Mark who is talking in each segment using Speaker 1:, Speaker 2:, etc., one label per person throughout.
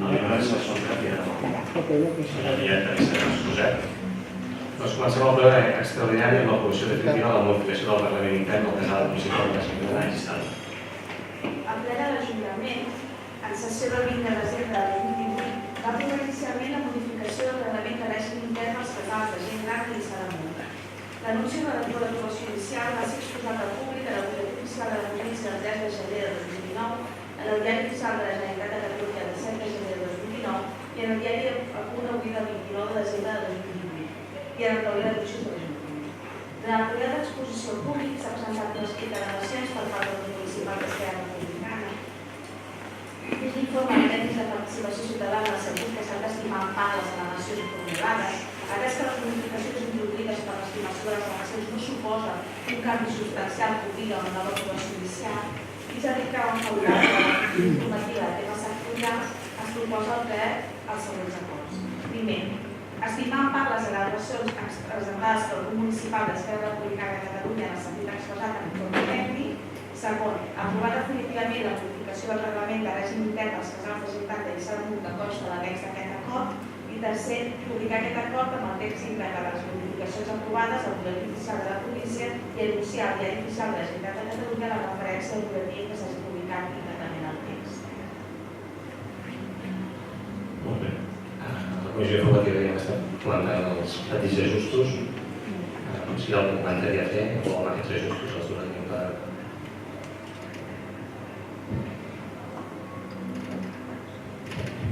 Speaker 1: No hi ha res al son que ja s'ha exposat. Doncs comencem el ple extraordinari amb l'aprovació definitiva de la modificació del reglament intern del casal municipal de Sant Joan d'Istal.
Speaker 2: El ple de l'Ajuntament, en sessió del 20 de desembre de 2018, va aprovar inicialment la modificació del reglament de règim intern dels casals de gent gran i Lliçà d'Amunt. L'anunci relatiu a l'aprovació inicial va ser exposat al públic a la Butlletí Oficial de la Província del 3 de gener de 2019, en el Diari Oficial de la Generalitat de Catalunya del 7 de gener de 2019 i en el Diari A Punt avui del 29 de desembre de 2018 i en el taulell de dibuixos de l'Ajuntament. Durant el període d'exposició al públic s'ha presentat un escrit d'al·legacions per part del grup municipal d'Esquerra Republicana. És l'informe de tècnics de participació ciutadana del sentit que s'han d'estimar en part les al·legacions formulades, atès que les modificacions introduïdes per l'estimació de les al·legacions no suposa un canvi substancial que obliga a una nova aprovació inicial, i s'ha dit que en favorable de la informativa de temes sectorials es proposa el ple els següents acords. Primer, estimar en part les al·legacions presentades pel grup municipal d'Esquerra Republicana de Catalunya en el sentit expressat en l'informe tècnic. Segon, aprovar definitivament la modificació del reglament de règim intern dels casals de gent gran de Lliçà d'Amunt que consta de l'annex d'aquest acord. I tercer, publicar aquest acord amb el text íntegre de les modificacions aprovades al Butlletí Oficial de la Província i anunciar al Diari Oficial de la Generalitat de Catalunya la referència al butlletí que s'hagi publicat íntegrament al text.
Speaker 1: Molt bé. La comissió informativa ja està plantant els petits ajustos. Si hi ha algun comentari a fer o amb aquests ajustos els donaríem per...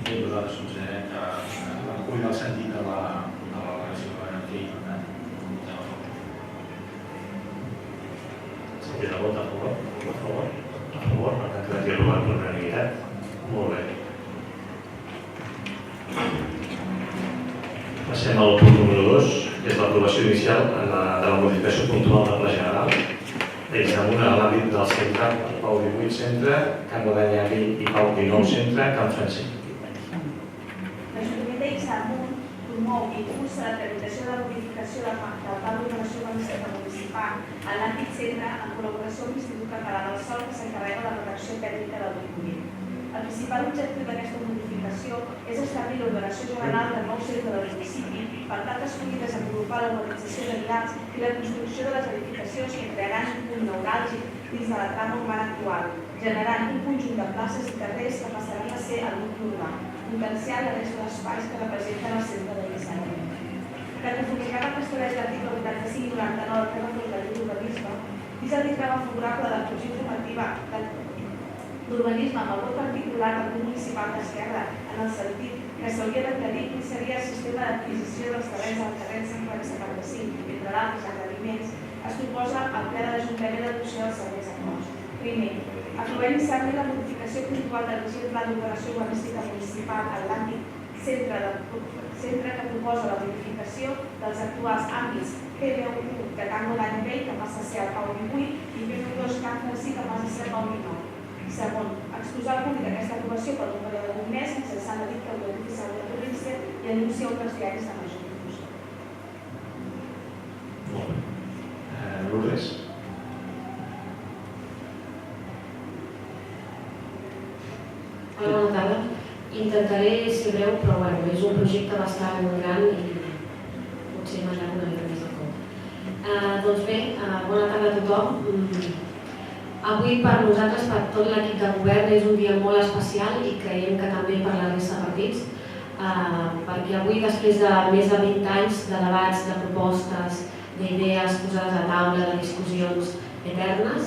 Speaker 3: Sí, nosaltres considerem que recull el sentit de la relació que vam fer i per tant votem a favor.
Speaker 1: Sentit de vot a favor? A favor? A favor, per tant quedat aprovat per unanimitat. Molt bé. Passem al punt número 2, que és l'aprovació inicial de la modificació puntual del Pla General d'Ixamunt a l'àmbit del centre, Pau 18 Centre, Can Guadanyari i Pau 19 Centre, Can Francesc.
Speaker 2: L'Ajuntament d'Ixamunt promou i impulsa la tramitació de la modificació del Pla d'Ordenació Urbanística Municipal en l'àmbit centre en col·laboració amb l'Institut Català del Sòl que s'encarrega de la redacció tècnica del document. El principal objectiu d'aquesta modificació és establir l'ordenació general del nou centre del municipi per tal d'escollir desenvolupar la urbanització de vials i la construcció de les edificacions que crearan un punt neuràlgic dins de la trama urbana actual, generant un conjunt de places i carrers que passaran a ser el nucli urbà, potenciant la resta d'espais que representen el centre de Lliçà d'Amunt. La conformitat que estableix l'article 85 i 99 del Tema Legislatiu d'Urbanisme és el dictamen favorable de l'actuació informativa d'urbanisme amb el vot particular del grup municipal d'Esquerra en el sentit que s'hauria d'aclarir quin seria el sistema d'adquisició dels terrenys del carrer Sant Joan 75, entre d'altres aclariments, es proposa al ple de l'Ajuntament l'adopció dels següents acords. Primer, aprovar inicialment la modificació puntual del vigent Pla d'Ordenació Urbanística Municipal en l'àmbit centre que proposa la modificació dels actuals àmbits PB1 de Can Guadanyari que passa a ser el Pau 18 i PB2 Can Francí que passa a ser el Pau 19. Segon, exposar al públic aquesta aprovació per un període d'un mes mitjançant la dicta al Butlletí Oficial de la Província i anunciar uns diaris de major difusió.
Speaker 1: Molt bé. Lourdes?
Speaker 4: Hola, bona tarda. Intentaré ser breu, però bueno, és un projecte bastant gran i potser m'agrada una mica més de compte. Doncs bé, bona tarda a tothom. Avui per nosaltres, per tot l'equip de govern, és un dia molt especial i creiem que també per la resta de partits, perquè avui, després de més de 20 anys de debats, de propostes, d'idees posades a taula, de discussions eternes,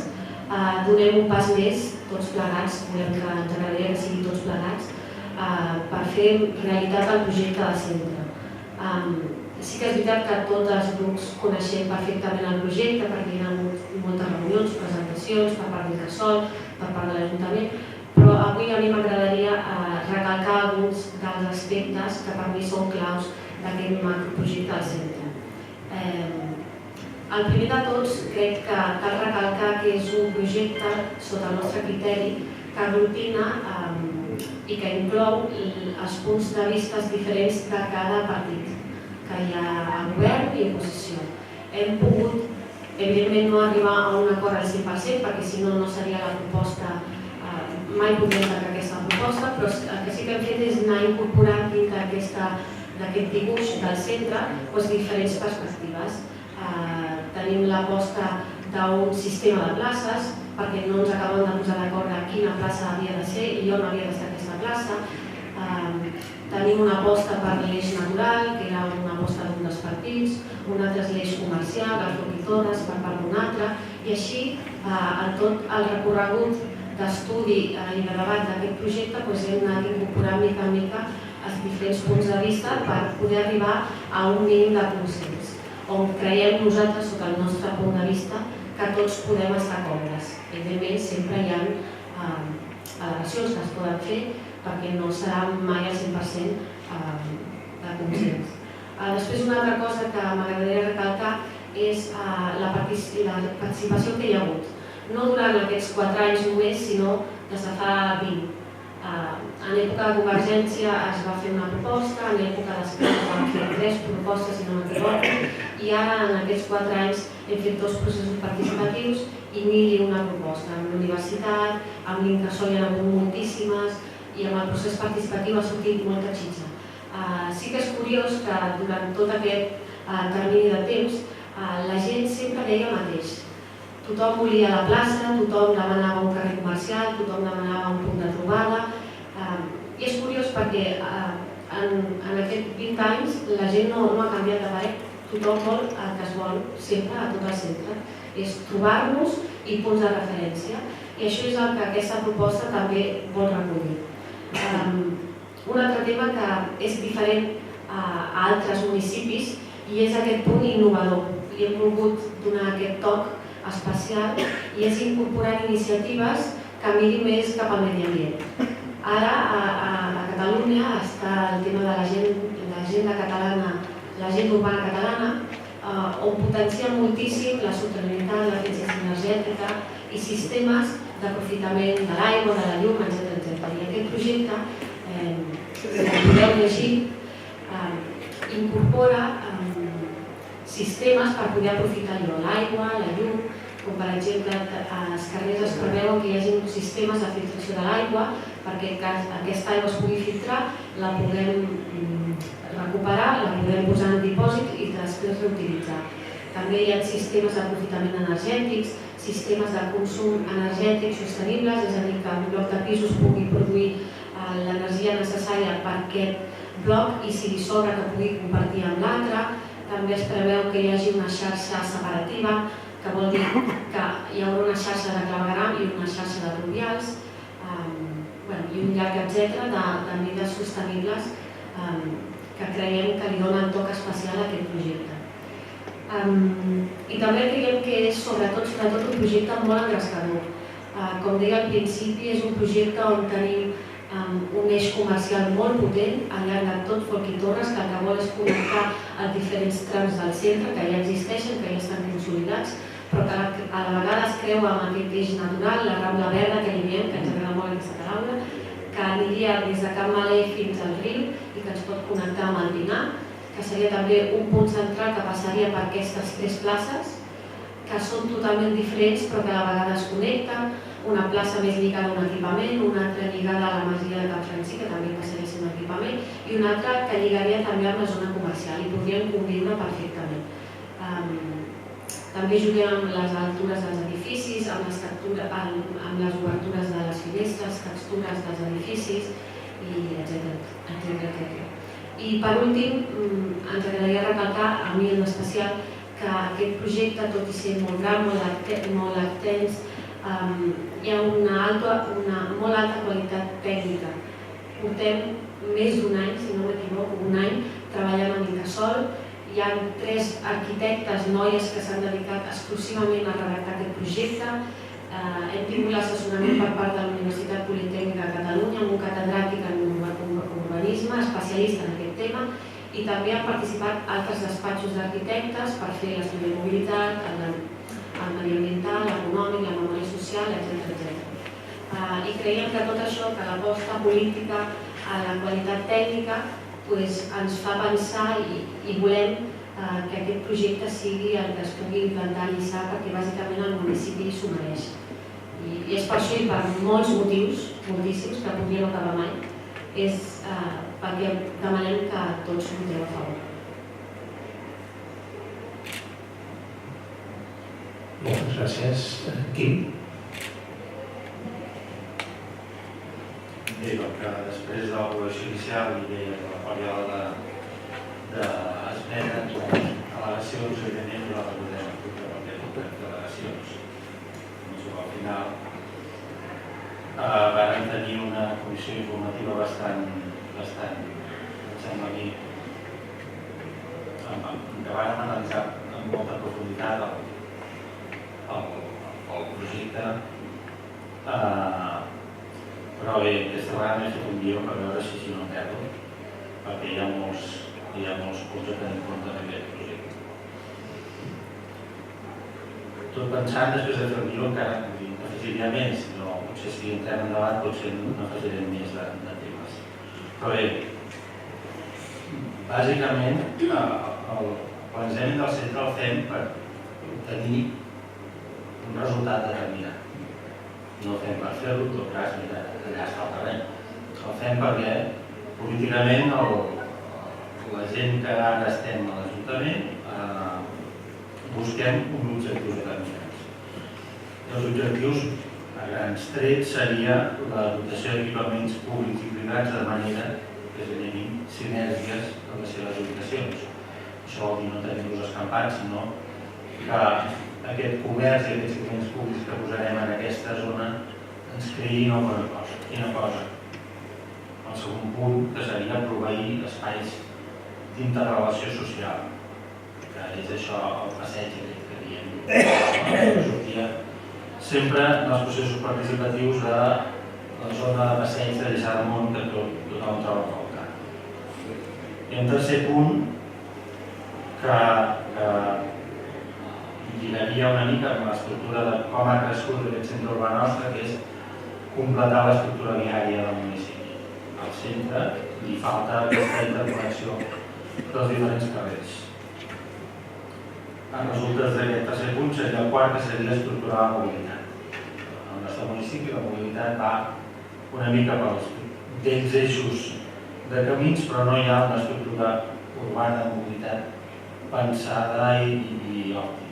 Speaker 4: donem un pas més, tots plegats, volem que ens agradaria que sigui tots plegats, per fer realitat el projecte de centre. Sí que és veritat que tots els grups coneixem perfectament el projecte perquè hi ha hagut moltes reunions, presentacions per part d'Incasòl, per part de l'Ajuntament, però avui a mi m'agradaria recalcar alguns dels aspectes que per mi són claus d'aquest macroprojecte del centre. El primer de tots crec que cal recalcar que és un projecte, sota el nostre criteri, que aglutina i que inclou els punts de vista diferents de cada partit que hi ha a govern i oposició. Hem pogut, evidentment, no arribar a un acord al 100% perquè si no, no seria la proposta, mai podríem tancar aquesta proposta, però el que sí que hem fet és anar incorporant dins d'aquest dibuix del centre diferents perspectives. Tenim l'aposta d'un sistema de places, perquè no ens acabem de posar d'acord a quina plaça havia de ser i on havia d'estar aquesta plaça. Tenim una aposta per l'eix natural, que era una aposta d'un dels partits, un altre és l'eix comercial, les locutores per part d'un altre, i així en tot el recorregut d'estudi i de debat d'aquest projecte hem anat incorporant mica en mica els diferents punts de vista per poder arribar a un mínim de consens, on creiem nosaltres, sota el nostre punt de vista, que tots podem estar còmodes. Evidentment, sempre hi ha al·legacions que es poden fer perquè no serà mai al 100% de consens. Després, una altra cosa que m'agradaria recalcar és la participació que hi ha hagut. No durant aquests 4 anys només, sinó des de fa 20. En època de Convergència es va fer una proposta, en època d'Esquerra van fer 3 propostes, si no m'equivoco, i ara en aquests 4 anys hem fet 2 processos participatius i 1001 proposta. Amb l'universitat, amb l'Incasol hi ha hagut moltíssimes i amb el procés participatiu ha sortit molta xitxa. Sí que és curiós que durant tot aquest termini de temps la gent sempre deia el mateix. Tothom volia la plaça, tothom demanava un carrer comercial, tothom demanava un punt de trobada. I és curiós perquè en aquests 20 anys la gent no ha canviat de parer. Tothom vol el que es vol sempre a tot el centre. És trobar-nos i punts de referència. I això és el que aquesta proposta també vol recollir. Un altre tema que és diferent a altres municipis i és aquest punt innovador. Li hem volgut donar aquest toc especial i és incorporar iniciatives que mirin més cap al medi ambient. Ara a Catalunya està el tema de l'agenda catalana, l'agenda urbana catalana, on potencia moltíssim la sostenibilitat, l'eficiència energètica i sistemes d'aprofitament de l'aigua, de la llum, etc. I aquest projecte, com podeu llegir, incorpora sistemes per poder aprofitar l'aigua, la llum, com per exemple als carrers es preveuen que hi hagi sistemes de filtració de l'aigua perquè aquesta aigua es pugui filtrar, la puguem recuperar, la puguem posar en dipòsit i després reutilitzar. També hi ha sistemes d'aprofitament energètics, sistemes de consum energètic sostenibles, és a dir, que un bloc de pisos pugui produir l'energia necessària per aquest bloc i si li sobra que pugui compartir amb l'altre. També es preveu que hi hagi una xarxa separativa, que vol dir que hi haurà una xarxa de clavegueram i una xarxa de pluvials, i un llarg etcètera de mides sostenibles que creiem que li donen toc especial a aquest projecte. I també creiem que és sobretot un projecte molt engrescador. Com deia al principi, és un projecte on tenim un eix comercial molt potent al llarg de tot Folc i Torres, que el que vol és connectar els diferents trams del centre, que ja existeixen, que ja estan consolidats, però que a la vegada es creu amb aquest eix natural, la Rambla Verda, que li diem, que ens agrada molt aquesta paraula, que aniria des de Can Malé fins al riu i que ens pot connectar amb el Pinar, que seria també un punt central que passaria per aquestes 3 places, que són totalment diferents però que a la vegada es connecten, una plaça més lligada a un equipament, una altra lligada a la masia de Can Francí, que també passaria a ser un equipament, i una altra que lligaria també amb la zona comercial i podrien conviure perfectament. També juguem amb les altures dels edificis, amb les obertures de les finestres, textures dels edificis, etc. I per últim, ens agradaria recalcar, a mi en especial, que aquest projecte, tot i ser molt gran, molt extens, hi ha una molt alta qualitat tècnica. Portem més d'un any, si no m'equivoco, un any treballant amb Incasol. Hi ha 3 arquitectes noies que s'han dedicat exclusivament a redactar aquest projecte. Hem tingut l'assessorament per part de la Universitat Politècnica de Catalunya, amb un catedràtic en urbanisme, especialista en aquest tema, i també han participat altres despatxos d'arquitectes per fer l'estudi de mobilitat, el mediambiental, l'econòmic, la memòria social, etc. I creiem que tot això, que l'aposta política a la qualitat tècnica, ens fa pensar i volem que aquest projecte sigui el que es pugui implantar a Lliçà perquè bàsicament el municipi s'ho mereix. I i és per això i per molts motius, moltíssims, que podríem acabar mai, és perquè demanem que tots voteu a favor.
Speaker 1: Moltes gràcies. Quim?
Speaker 5: Bé, que després de l'avaluació inicial i de la període d'esmenes, al·legacions, evidentment, no la recordem a tot el que toca delegacions. Al final vam tenir una comissió informativa bastant, em sembla a mi, que vam analitzar amb molta profunditat el projecte. Però bé, aquesta vegada m'he fet un guió per veure si no em perdo, perquè hi ha molts punts a tenir en compte en aquest projecte. Tot pensant, després de fer el guió, encara n'afegiria més, no, potser si entrem en debat potser n'afegirem més de temes. Però bé, bàsicament el plantejament del centre el fem per obtenir un resultat determinat. No ho fem per fer-ho, en tot cas, allà està el terreny. Ho fem perquè políticament la gent que ara estem a l'Ajuntament busquem uns objectius determinats. Els objectius, a grans trets, seria la dotació d'equipaments públics i privats de manera que es generin sinergies en les seves ubicacions. Això vol dir no tenir dos escampats, sinó que aquest comerç i aquests equipaments públics que posarem en aquesta zona ens creïn alguna cosa. Quina cosa? El segon punt, que seria proveir espais d'interrelació social, que és això, el passeig que diem, que sortia sempre en els processos participatius de la zona de passeig de Lliçà d'Amunt que tothom troba a faltar. I un tercer punt, que lligaria una mica amb l'estructura de com ha crescut aquest centre urbà nostre, que és completar l'estructura viària del municipi. Al centre li falta aquesta interconnexió dels diferents carrers. En resultes d'aquest tercer punt seria el quart, que seria estructurar la mobilitat. Al nostre municipi la mobilitat va una mica pels vells eixos de camins, però no hi ha una estructura urbana de mobilitat pensada i òptima.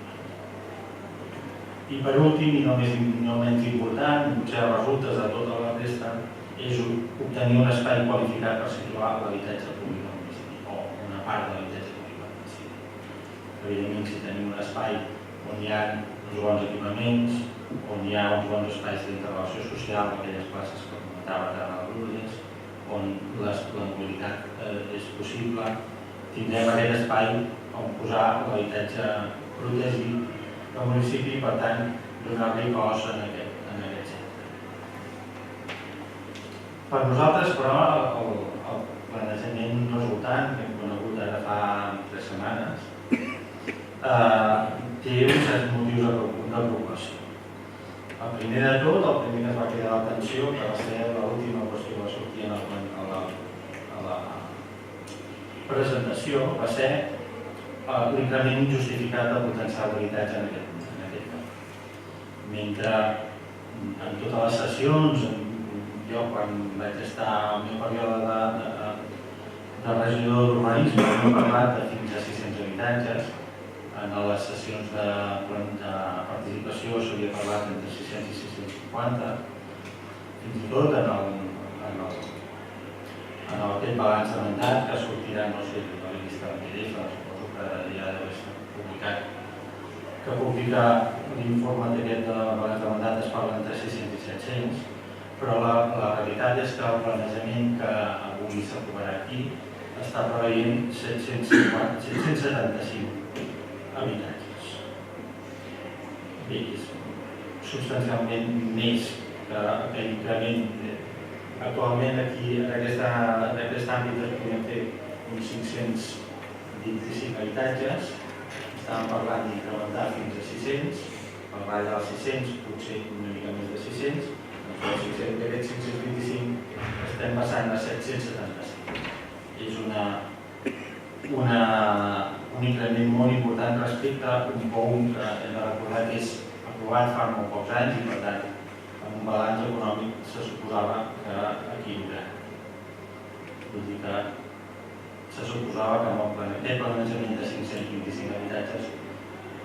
Speaker 5: I per últim, i no menys important, potser els resultes de tota la resta, és obtenir un espai qualificat per situar l'habitatge públic al municipi, o una part de l'habitatge públic al municipi. Evidentment, si tenim un espai on hi ha uns bons equipaments, on hi ha uns bons espais d'interrelació social, aquelles places que comentava ara a Lourdes, on la mobilitat és possible, tindrem aquest espai on posar l'habitatge protegit del municipi i, per tant, donar-li cos en aquest centre. Per nosaltres, però, el planejament resultant, que hem conegut ara fa 3 setmanes, té uns certs motius de preocupació. El primer de tot, el primer que es va cridar l'atenció, que va ser l'última qüestió que va sortir a la presentació, va ser l'increment injustificat del potencial d'habitatge en aquest camp. Mentre en totes les sessions, jo quan vaig estar al meu període de regidor d'urbanisme hem parlat de fins a 600 habitatges, en les sessions de participació s'havia parlat entre 600 i 650, fins i tot en aquest balanç de mandat que sortirà, no sé, la llista de PDF, ja deu estar publicat, que publica l'informe d'aquest balanç de mandat es parla entre 600 i 700, però la realitat és que el planejament que avui s'aprovarà aquí està preveient 775 habitatges. Bé, és substancialment més que l'increment. Actualment aquí en aquest àmbit es podien fer uns 525 habitatges, estàvem parlant d'incrementar fins a 600, per ratlla dels 600, potser una mica més de 600, doncs d'aquests 525 estem passant a 775. És un increment molt important respecte a un POUM que hem de recordar que és aprovat fa molt pocs anys i per tant amb un balanç econòmic se suposava que equilibrat. Vull dir que se suposava que amb aquest planejament de 525 habitatges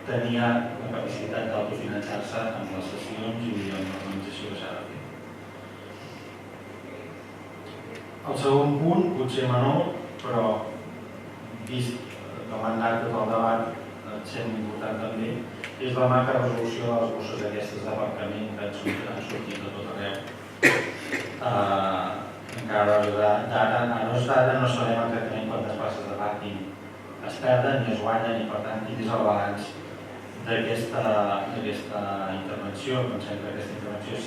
Speaker 5: tenia la capacitat d'autofinançar-se amb les sessions i amb l'organització que s'ha de fer. El segon punt, potser menor, però vist que m'ha anat tot el debat, sent important també, és la manca de resolució de les bosses aquestes d'aparcament que han sortit de tot arreu. Encara d'ara, no sabem exactament quantes places de pàrquing es perden ni es guanyen i per tant quin és el balanç d'aquesta intervenció. Pensem que aquesta intervenció és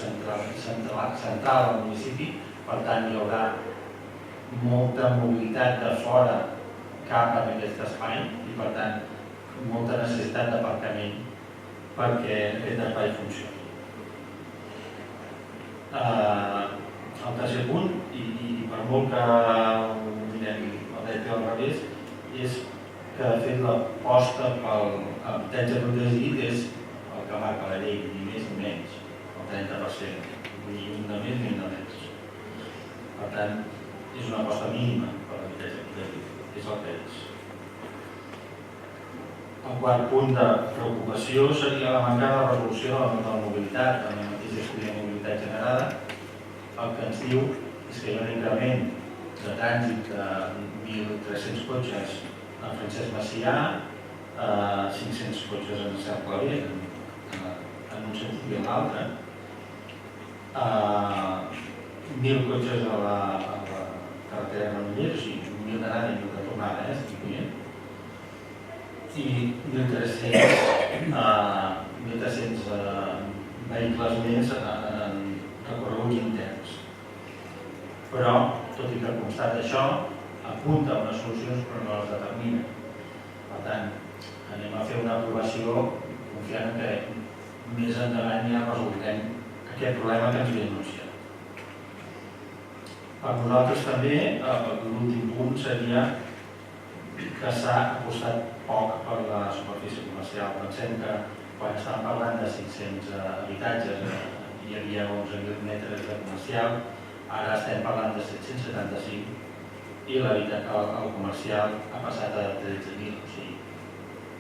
Speaker 5: central al municipi, per tant hi haurà molta mobilitat de fora cap a aquest espai i per tant molta necessitat d'aparcament perquè aquest espai funcioni. El tercer punt, i per molt que mirem el dret al revés, és que de fet l'aposta pel habitatge protegit és el que marca la llei, ni més ni menys, el 30%, ni un de més ni un de menys. Per tant, és una aposta mínima per l'habitatge protegit, és el que és. El quart punt de preocupació seria la manca de resolució de la mobilitat, en el mateix estudi de mobilitat generada. El que ens diu és que hi ha un increment de trànsit de 1.300 cotxes a Francesc Macià, 500 cotxes en Cercle B, en un sentit i en l'altre, 1.000 cotxes a la carretera de Granollers, o sigui, 1.000 d'anada i 1.000 de tornada, estic dient, i 1.300 vehicles més en recorreguts interns. Però, tot i que constata això, apunta a unes solucions però no les determina. Per tant, anem a fer una aprovació confiant que més endavant ja resolguem aquest problema que ens ve anunciat. Per nosaltres també, l'últim punt seria que s'ha apostat poc per la superfície comercial. Pensem que quan estàvem parlant de 500 habitatges hi havia 11.000 metres de comercial, ara estem parlant de 775 i el comercial ha passat a 13.000, o sigui,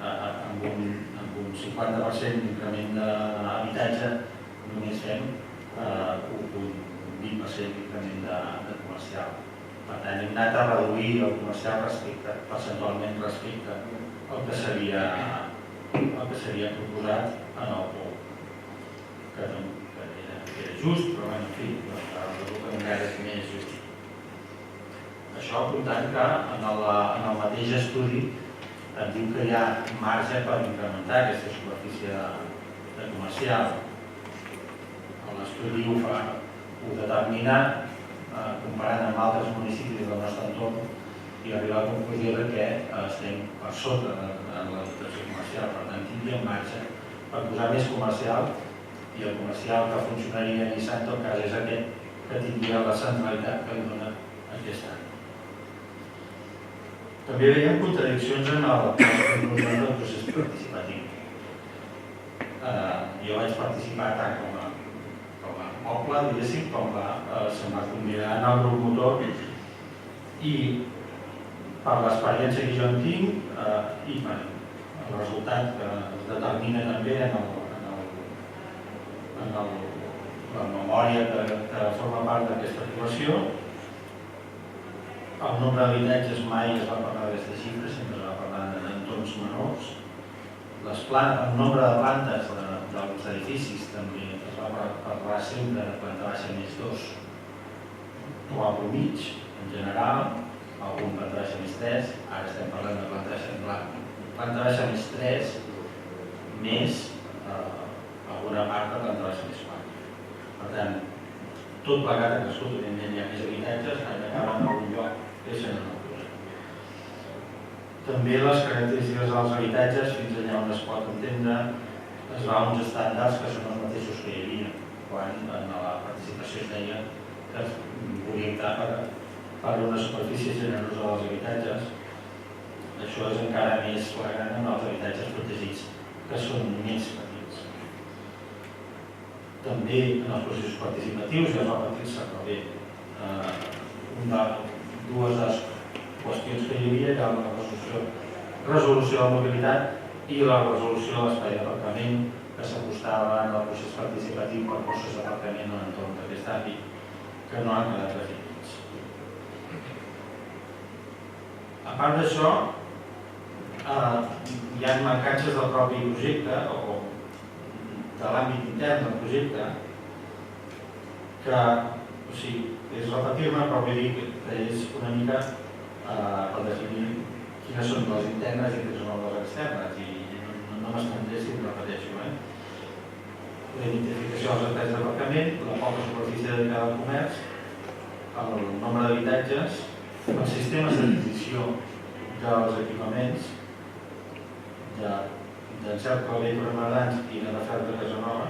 Speaker 5: amb un 50% d'increment d'habitatge només fem un 20% d'increment de comercial. Per tant, hem anat a reduir el comercial percentualment respecte al que s'havia proposat en el POU, que era just, però en fi, resulta encara és més just. Això apuntant que en el mateix estudi et diu que hi ha marge per incrementar aquesta superfície de comercial. L'estudi ho determina comparant amb altres municipis del nostre entorn i arribar a la conclusió que estem per sota de la dotació comercial. Per tant, tindríem marge per posar més comercial i el comercial que funcionaria a Nissan, en tot cas, és aquest que tindria la centralitat que li dona aquest any. També veiem contradiccions en el procés participatiu. Jo vaig participar tant com a poble, diguéssim, com se'm va convidar en el grup motor i per l'experiència que jo en tinc i per el resultat que es determina també en la memòria que forma part d'aquesta actuació, el nombre d'habitatges mai es va parlar d'aquesta xifra, sempre es va parlar d'entorns menors. El nombre de plantes dels edificis també es va parlar sempre de planta baixa més 2 o a mig en general, algun planta baixa més 3, ara estem parlant de planta baixa més 3 més alguna part de planta baixa més 4. Per tant, tot plegat ha crescut, evidentment hi ha més habitatges, han d'acabar en algun lloc, creixen en el projecte. També les característiques dels habitatges, fins allà on es pot entendre, es va a uns estàndards que són els mateixos que hi havia quan en la participació es deia que es volia optar per una superfície generosa dels habitatges. Això és encara més flagrant en els habitatges protegits, que són més petits. també en els processos participatius i a repetir-se, però bé, dues de les qüestions que hi havia era la resolució de la mobilitat i la resolució de l'espai d'aparcament que s'acostava en el procés participatiu per procés d'aparcament en l'entorn d'aquest àmbit, que no han quedat definits. A part d'això, hi ha mancances del propi projecte o de l'àmbit intern del projecte que, o sigui, és repetir-me, però vull dir que és una mica per definir quines són les internes i quines són les externes, i no m'estendré si ho repeteixo. La identificació dels espais d'aparcament, la poca superfície dedicada al comerç, el nombre d'habitatges, els sistemes d'adquisició dels equipaments, d'encercle de permanents i de referta de casa nova,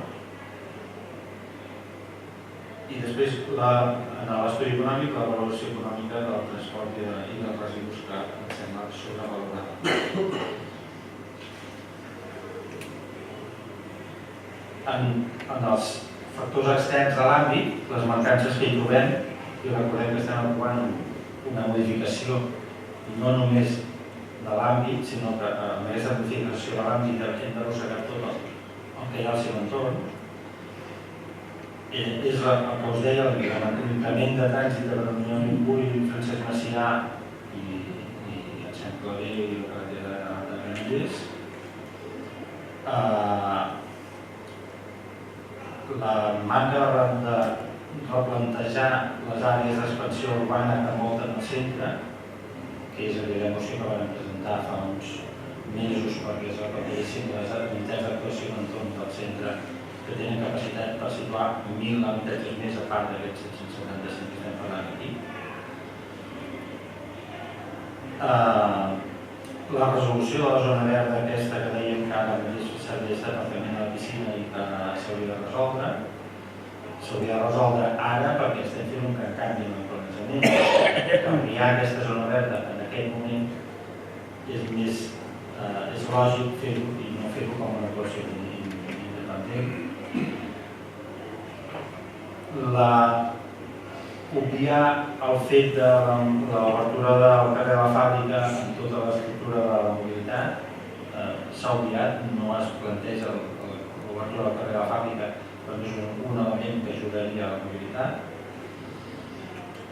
Speaker 5: i després, en l'estudi econòmic, la valoració econòmica del transport i dels residus, que em sembla sobrevalorada. En els factors externs de l'àmbit, les mancances que hi trobem, i recordem que estem aprovant una modificació no només de l'àmbit, sinó que a més de modificació de l'àmbit hem d'arrossegar tot el que hi ha al seu entorn, és el que us deia, l'increment de trànsit de Reunió Montbui, Francesc Macià i em sembla bé i la carretera de Granollers, la manca de replantejar les àrees d'expansió urbana que envolten el centre, que és aquella moció que vam presentar fa uns mesos perquè es repeteixin les unitats d'actuació en entorn del centre que tenen capacitat per situar 1.000 habitatges més a part d'aquests 775 que estem parlant aquí. La resolució de la zona verda aquesta que dèiem que ara mateix serveix d'aparcament a la piscina i que s'hauria de resoldre. S'hauria de resoldre ara perquè estem fent un gran canvi en el planejament. Canviar aquesta zona verda en aquest moment és lògic fer-ho i no fer-ho com una actuació independent. Obviar el fet de l'obertura del carrer de la fàbrica en tota l'estructura de la mobilitat s'ha obviat, no es planteja l'obertura del carrer de la fàbrica, però és un element que ajudaria a la mobilitat.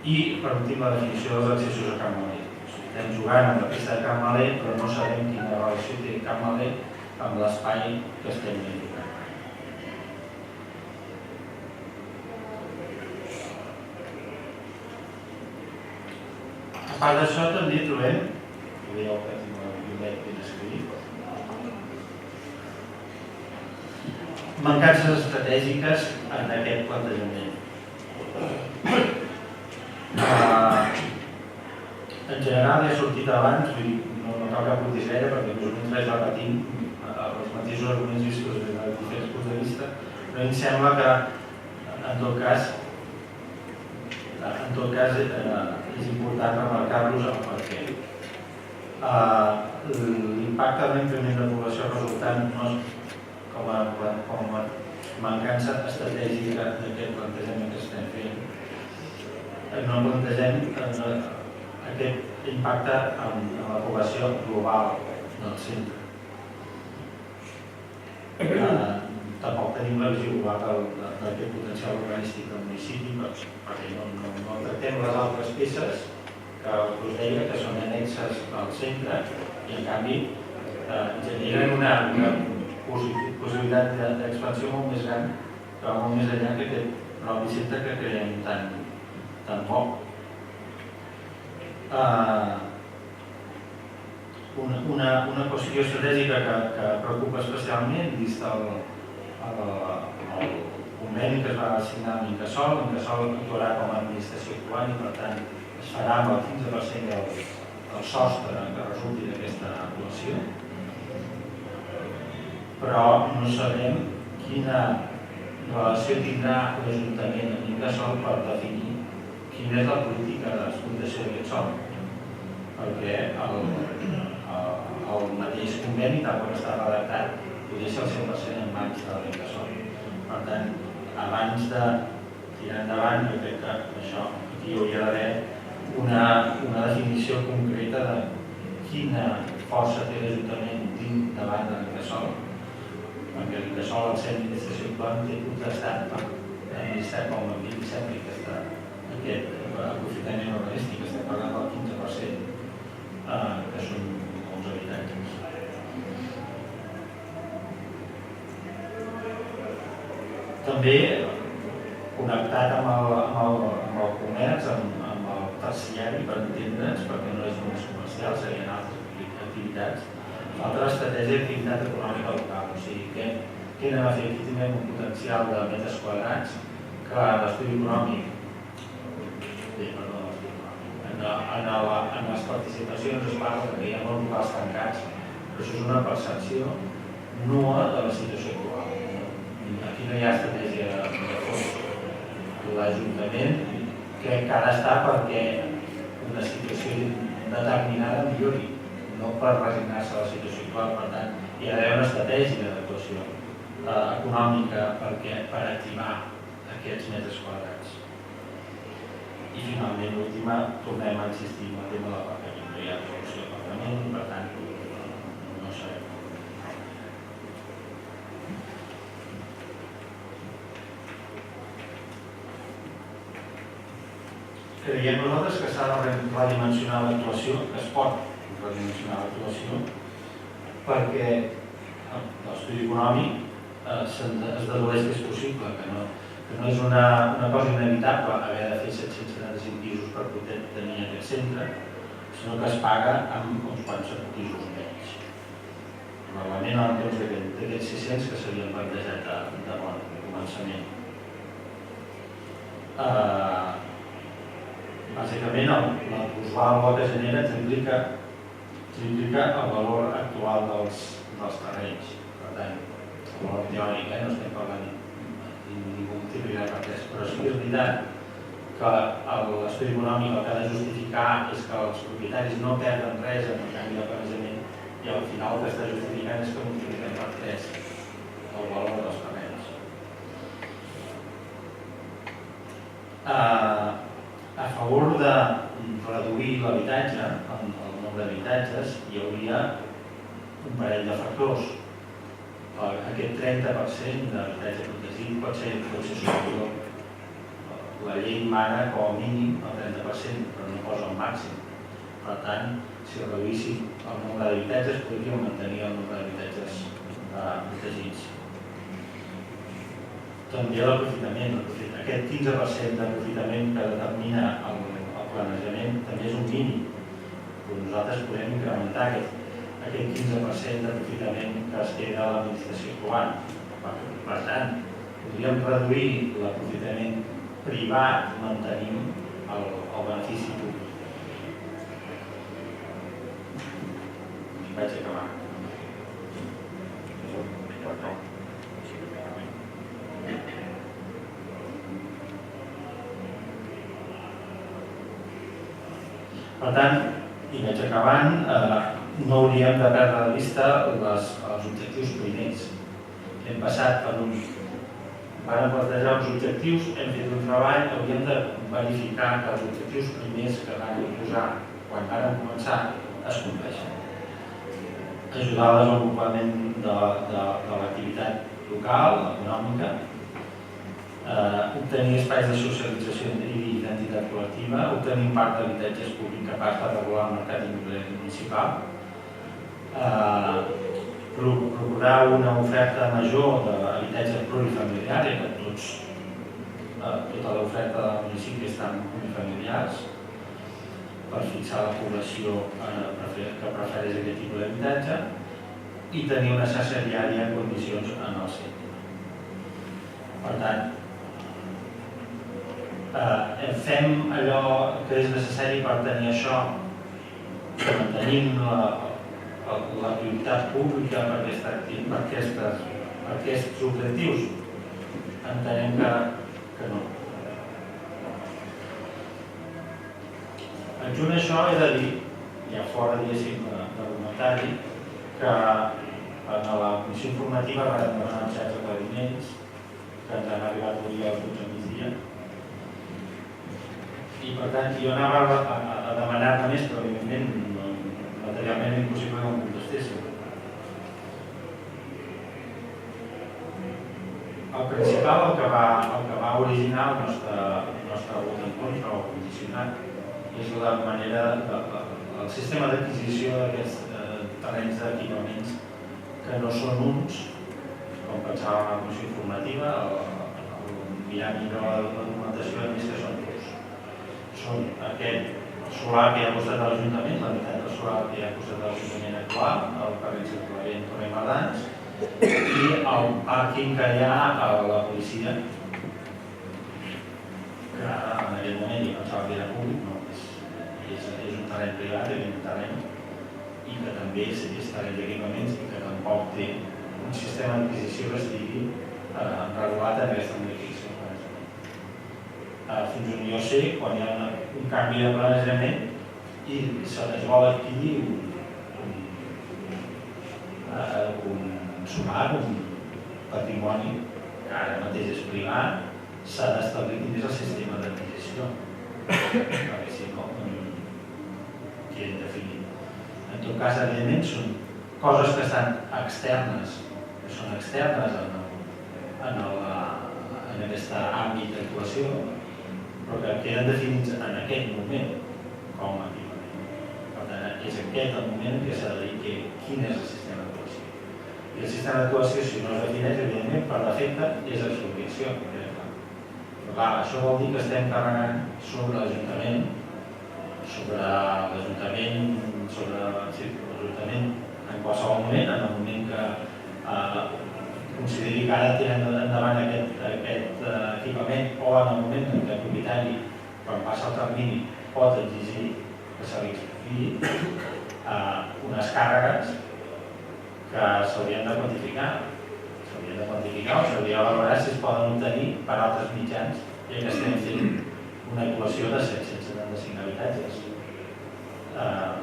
Speaker 5: I, per últim, la definició dels accessos a Can Maler. Estem jugant amb la pista de Can Maler, però no sabem quina relació té Can Maler amb l'espai que estem indicant. A part d'això també trobem, ho veieu que tinc el biblioteca ben escrit, mancances estratègiques en aquest plantejament. En general ja ha sortit abans, no cal que apuntis gaire perquè més o menys vaig repetint els mateixos arguments vistos des de diferents punts de vista, però em sembla que en tot cas és important remarcar-los el perquè. L'impacte de l'increment de població resultant no és com a mancança estratègica d'aquest plantejament que estem fent. No plantegem aquest impacte en la població global del centre. Tampoc tenim la visió global d'aquest potencial urbanístic del municipi perquè no tractem les altres peces que us deia que són annexes al centre i en canvi generen una possibilitat d'expansió molt més gran que va molt més enllà que aquest propi centre que creiem tan poc. Una qüestió estratègica que preocupa especialment vist el conveni que es va assignar amb Incasòl. Incasòl actuarà com a administració actuant i per tant es farà amb el 15% del sostre que resulti d'aquesta actuació, però no sabem quina relació tindrà l'Ajuntament amb Incasòl per definir quina és la política d'explotació d'aquest sòl, perquè el mateix conveni, tal com està redactat, ho deixa el 100% en mans de l'Incasòl. Per tant, abans de tirar endavant, jo crec que això aquí hi hauria d'haver una definició concreta de quina força té l'Ajuntament davant de l'Incasòl, perquè l'Incasòl, al ser administració actual, té potestat per administrar com a mínim sempre aquest aprofitament urbanístic. Estem parlant del 15%, que són molts habitatges. També connectat amb el comerç, amb el terciari, per entendre'ns, perquè no és només comercial, serien altres activitats, altra estratègia d'activitat econòmica local. O sigui, què anem a fer? Aquí tenim un potencial de metres quadrats que l'estudi econòmic, en les participacions es parla que hi ha molts locals tancats, però això és una percepció nua de la situació actual. Aquí no hi ha estratègia de fons. L'Ajuntament crec que ha d'estar perquè una situació determinada millori, no per resignar-se a la situació actual. Per tant, hi ha d'haver una estratègia d'actuació econòmica per activar aquests metres quadrats. I finalment, l'última, tornem a insistir en el tema de l'aparcament. No hi ha solució d'aparcament i, per tant, no sabem. Creiem nosaltres que s'ha de redimensionar l'actuació, que es pot redimensionar l'actuació, perquè l'estudi econòmic es dedueix que és possible, que no és una cosa inevitable haver de fer 775 pisos per poder tenir aquest centre, sinó que es paga amb uns quants pisos menys. Normalment a l'entorn d'aquests 600 que s'havien plantejat de bon començament. Bàsicament, el plusvàlua que genera triplica el valor actual dels terrenys. Per tant, el valor teòric, no estem parlant ningú multiplicar per 3, però sí que és veritat que l'estudi econòmic el que ha de justificar és que els propietaris no perden res en el canvi de planejament i al final el que està justificant és que multipliquem per 3 el valor dels terrenys. A favor de reduir l'habitatge, el nombre d'habitatges, hi hauria un parell de factors. Aquest 30% d'habitatge protegit pot ser superior. La llei mana com a mínim el 30%, però no posa el màxim. Per tant, si reduíssim el nombre d'habitatges, podríem mantenir el nombre d'habitatges protegits. També l'aprofitament. Aquest 15% d'aprofitament que determina el planejament també és un mínim. Nosaltres podem incrementar aquest 15% d'aprofitament que es queda a l'administració actual. Per tant, podríem reduir l'aprofitament privat mantenint el benefici públic. Vaig acabar. Per tant, i vaig acabant, no hauríem de perdre de vista els objectius primers. Hem passat per van plantejar uns objectius, hem fet un treball, hauríem de verificar que els objectius primers que van posar quan van començar es compleixen. Ajudar al desenvolupament de l'activitat local, econòmica, obtenir espais de socialització i d'identitat col·lectiva, obtenir un parc d'habitatges públic capaç de regular el mercat immobiliari municipal, procurar una oferta major d'habitatge plurifamiliar, que tota l'oferta del municipi estan unifamiliars, per fixar la població que prefereix aquest tipus d'habitatge i tenir una xarxa viària en condicions en el centre. Per tant, fem allò que és necessari per tenir això, que mantenim la prioritat pública per aquests objectius. Entenem que no. Adjunt a això he de dir, ja fora diguéssim d'argumentari, que en la comissió informativa vam demanar uns certs aclariments que ens han arribat avui a les 12 migdia. I per tant, jo anava a demanar-ne més, però evidentment materialment és impossible que em contestéssim. El principal, el que va originar el nostre vot en contra o condicionat és la manera, el sistema d'adquisició d'aquests terrenys d'equipaments que no són uns, com pensava la comissió informativa, mirar millor la documentació és que són dos. Són aquest solar que hi ha al costat de l'Ajuntament, la meitat del solar que hi ha al costat de l'Ajuntament actual, el carrer Circulavent Torre Mardans, i el pàrquing que hi ha a la policia, que en aquell moment jo pensava que era públic, no, és un terreny privat, és un terreny, i que també és terreny d'equipaments i que tampoc té un sistema d'adquisició que estigui regulat en aquesta modificació. Fins on jo sé, quan hi ha un canvi de planejament i es vol adquirir un solar, un patrimoni que ara mateix és privat, s'ha d'establir quin és el sistema d'adquisició, perquè si no, queden definit. En tot cas, evidentment, són coses que estan externes, que són externes en aquest àmbit d'actuació, però que queden definits en aquest moment com a equipament. Per tant, és aquest el moment en què s'ha de dir quin és el sistema d'actuació. I el sistema d'actuació, si no es defineix, evidentment, per defecte, és expropiació. Però clar, això vol dir que estem carregant sobre l'Ajuntament, en qualsevol moment, en el moment que consideri que ara tenen endavant aquest equipament o en el moment en què el propietari, quan passa el termini, pot exigir que se li expropiï unes càrregues que s'haurien de quantificar. S'haurien de quantificar o s'hauria de valorar si es poden obtenir per altres mitjans, ja que estem fent una actuació de 775 habitatges.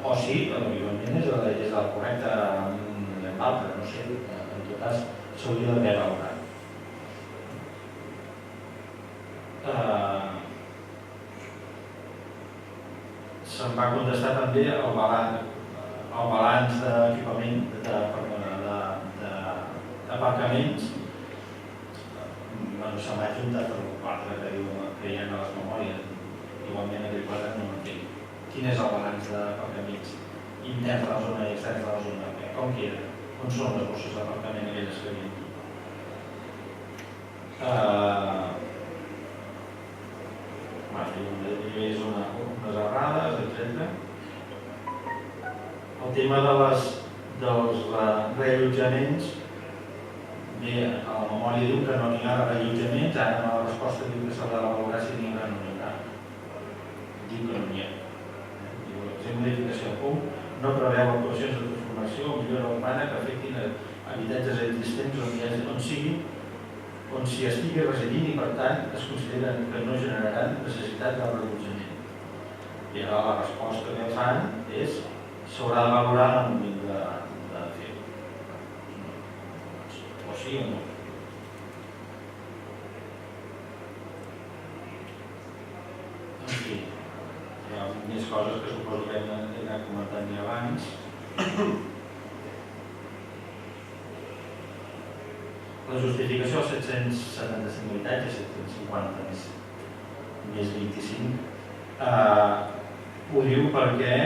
Speaker 5: O sí, evidentment és el correcte en l'altre, no sé, en tot cas s'hauria d'haver valorat. Se'm va contestar també el balanç d'equipament d'aparcaments. Se m'ha juntat el quatre que hi ha a les memòries, igualment aquell quatre no m'entenc. Quin és el balanç d'aparcaments interns de la zona i externs de la zona? Com queda? On són les bosses d'aparcament aquelles que hi ha? És unes errades, etc. El tema dels reallotjaments, bé, a la memòria diu que no n'hi ha de reallotjaments, ara a la resposta diu que s'ha de valorar si n'hi haurà o no n'hi haurà. Diu que no n'hi ha. La modificació del punt no preveu actuacions de transformació o millora urbana que afectin habitatges existents on s'hi estigui residint i per tant es consideren que no generaran necessitat de reallotjament. I ara la resposta que fan és s'haurà de valorar en el moment de fer-ho. O sí o no. En fi, hi ha més coses que suposo que hem d'anar comentant ja abans. La justificació dels 775 habitatges, 750 més 25, ho diu perquè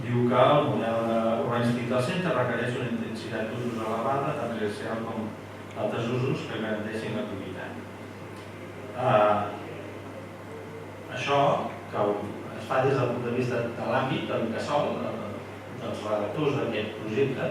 Speaker 5: diu que el model urbanístic del centre requereix una intensitat d'usos elevada, tant residencial com d'altres usos que garanteixin la propietat. Això, que es fa des del punt de vista de l'àmbit de l'Incasòl, dels redactors d'aquest projecte,